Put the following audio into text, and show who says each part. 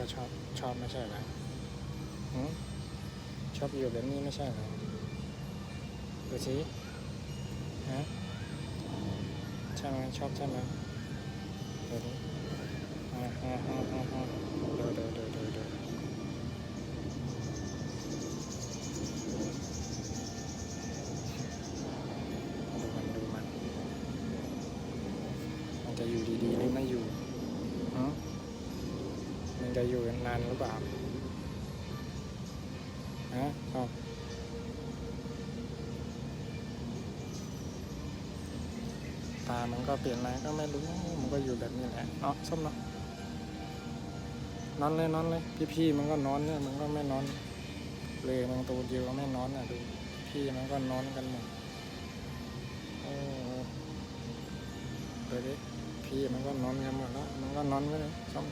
Speaker 1: ก็ชอบไม่ใช่เหรอชอบอยู่แบบนี้ไม่ใช่เหรอดูสิฮะใช่ไหมชอบใช่ไหมดูดิดูมันจะอยู่ดีๆหรือไม่อยู่มันจะอยู่นานหรือเปล่าฮะตามันก็เปลี่ยนอะไรก็ไม่รู้มันก็อยู่แบบนี้แหละเนาะส้มเนาะนอนเลยพี่มันก็นอนเนี่ยมันก็ไม่นอนเลยมันตัวเดียวก็ไม่นอนดูพี่มันก็นอนกันหมดดูดิพี่มันก็นอนกันหมดแล้วมันก็นอนไปเลยส้ม